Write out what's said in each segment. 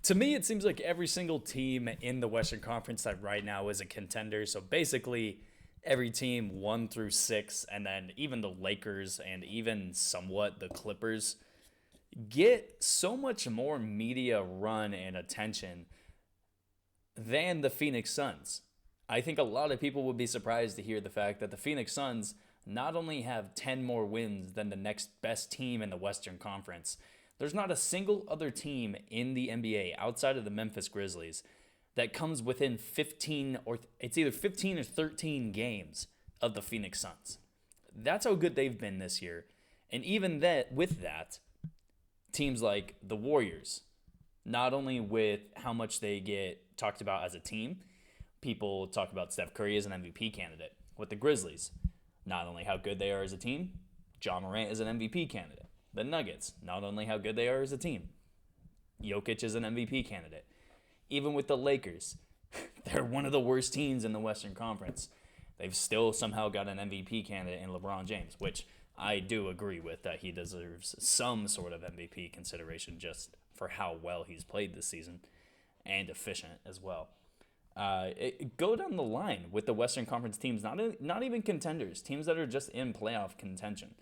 To me, it seems like every single team in the Western Conference that right now is a contender. So basically, every team 1 through 6, and then even the Lakers and even somewhat the Clippers get so much more media run and attention than the Phoenix Suns. I think a lot of people would be surprised to hear the fact that the Phoenix Suns not only have 10 more wins than the next best team in the Western Conference, there's not a single other team in the NBA outside of the Memphis Grizzlies that comes within 15 or it's either 15 or 13 games of the Phoenix Suns. That's how good they've been this year. And even that with that, teams like the Warriors, not only with how much they get talked about as a team, people talk about Steph Curry as an MVP candidate. With the Grizzlies, not only how good they are as a team, Ja Morant is an MVP candidate. The Nuggets, not only how good they are as a team, Jokic is an MVP candidate. Even with the Lakers, they're one of the worst teams in the Western Conference. They've still somehow got an MVP candidate in LeBron James, which I do agree with that he deserves some sort of MVP consideration just for how well he's played this season and efficient as well. Go down the line with the Western Conference teams, not even contenders, teams that are just in playoff contention.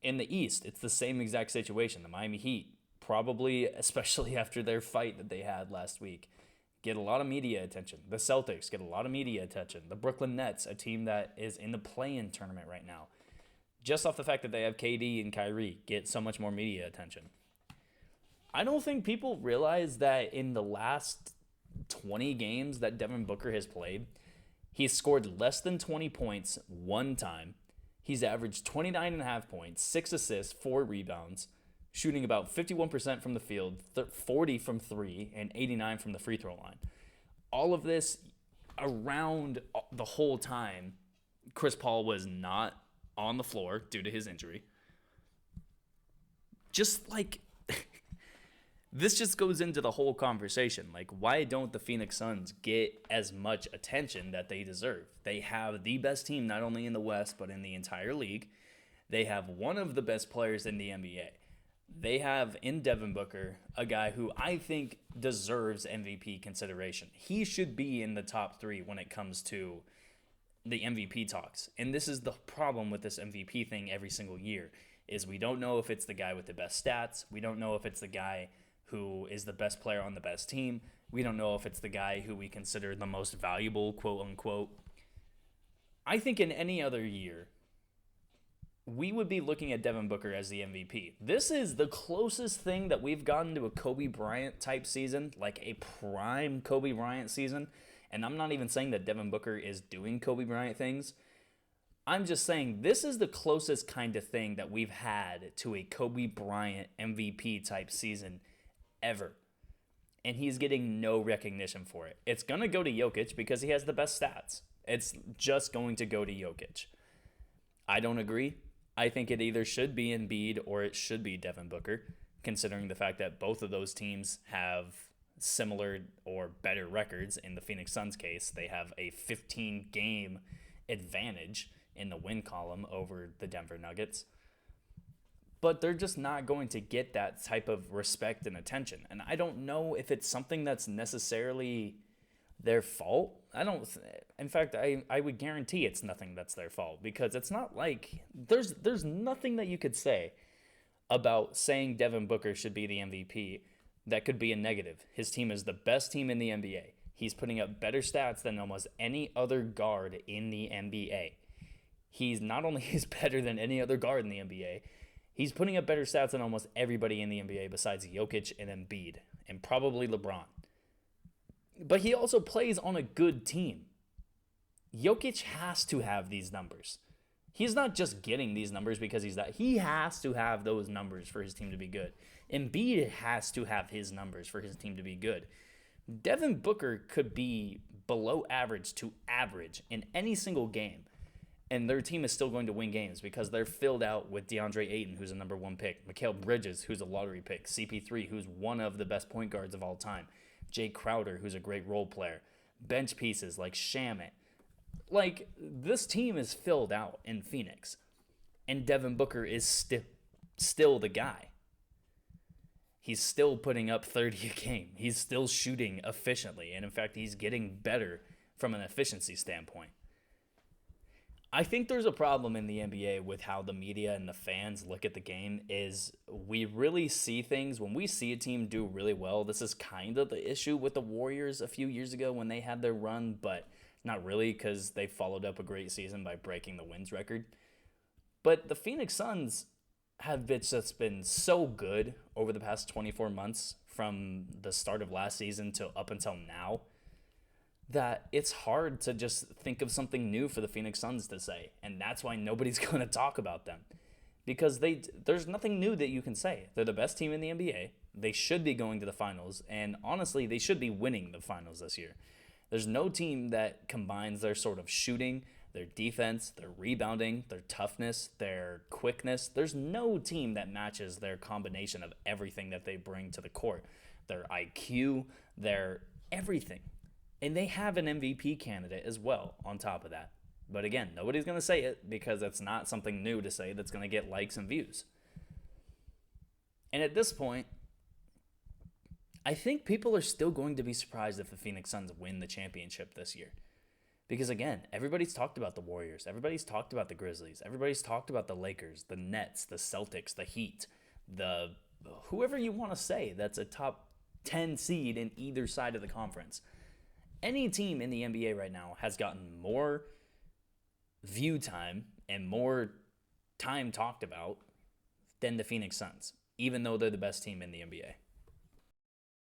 In the East, it's the same exact situation. The Miami Heat, probably, especially after their fight that they had last week, get a lot of media attention. The Celtics get a lot of media attention. The Brooklyn Nets, a team that is in the play-in tournament right now, just off the fact that they have KD and Kyrie, get so much more media attention. I don't think people realize that in the last 20 games that Devin Booker has played, he's scored less than 20 points one time. He's averaged 29.5 points, 6 assists, 4 rebounds, shooting about 51% from the field, 40 from 3, and 89 from the free throw line. All of this around the whole time, Chris Paul was not on the floor due to his injury. Just like this just goes into the whole conversation. Like, why don't the Phoenix Suns get as much attention that they deserve? They have the best team, not only in the West, but in the entire league. They have one of the best players in the NBA. They have in Devin Booker a guy who I think deserves MVP consideration. He should be in the top 3 when it comes to the MVP talks. And this is the problem with this MVP thing every single year, is we don't know if it's the guy with the best stats. We don't know if it's the guy who is the best player on the best team. We don't know if it's the guy who we consider the most valuable, quote unquote. I think in any other year, we would be looking at Devin Booker as the MVP. This is the closest thing that we've gotten to a Kobe Bryant type season, like a prime Kobe Bryant season. And I'm not even saying that Devin Booker is doing Kobe Bryant things. I'm just saying this is the closest kind of thing that we've had to a Kobe Bryant MVP type season ever. And he's getting no recognition for it. It's going to go to Jokic because he has the best stats. It's just going to go to Jokic. I don't agree. I think it either should be Embiid or it should be Devin Booker, considering the fact that both of those teams have similar or better records. In the Phoenix Suns case, they have a 15-game advantage in the win column over the Denver Nuggets. But they're just not going to get that type of respect and attention. And I don't know if it's something that's necessarily their fault. In fact, I would guarantee it's nothing that's their fault, because it's not like there's nothing that you could say about saying Devin Booker should be the MVP that could be a negative. His team is the best team in the NBA. He's putting up better stats than almost any other guard in the NBA. He's not only is better than any other guard in the NBA, he's putting up better stats than almost everybody in the NBA besides Jokic and Embiid, and probably LeBron. But he also plays on a good team. Jokic has to have these numbers. He's not just getting these numbers because he's that. He has to have those numbers for his team to be good. Embiid has to have his numbers for his team to be good. Devin Booker could be below average to average in any single game, and their team is still going to win games because they're filled out with DeAndre Ayton, who's a number 1 pick, Mikal Bridges, who's a lottery pick, CP3, who's one of the best point guards of all time, Jay Crowder, who's a great role player, bench pieces like Shamet. Like, this team is filled out in Phoenix, and Devin Booker is still the guy. he's still putting up 30 a game. He's still shooting efficiently. And in fact, he's getting better from an efficiency standpoint. I think there's a problem in the NBA with how the media and the fans look at the game is we really see things when we see a team do really well. This is kind of the issue with the Warriors a few years ago when they had their run, but not really because they followed up a great season by breaking the wins record. But the Phoenix Suns have just been so good over the past 24 months from the start of last season to up until now that it's hard to just think of something new for the Phoenix Suns to say. And that's why nobody's going to talk about them. Because there's nothing new that you can say. They're the best team in the NBA. They should be going to the finals. And honestly, they should be winning the finals this year. There's no team that combines their sort of shooting, their defense, their rebounding, their toughness, their quickness. There's no team that matches their combination of everything that they bring to the court. Their IQ, their everything. And they have an MVP candidate as well on top of that. But again, nobody's going to say it because it's not something new to say that's going to get likes and views. And at this point, I think people are still going to be surprised if the Phoenix Suns win the championship this year. Because again, everybody's talked about the Warriors. Everybody's talked about the Grizzlies. Everybody's talked about the Lakers, the Nets, the Celtics, the Heat, the whoever you want to say that's a top 10 seed in either side of the conference. Any team in the NBA right now has gotten more view time and more time talked about than the Phoenix Suns, even though they're the best team in the NBA.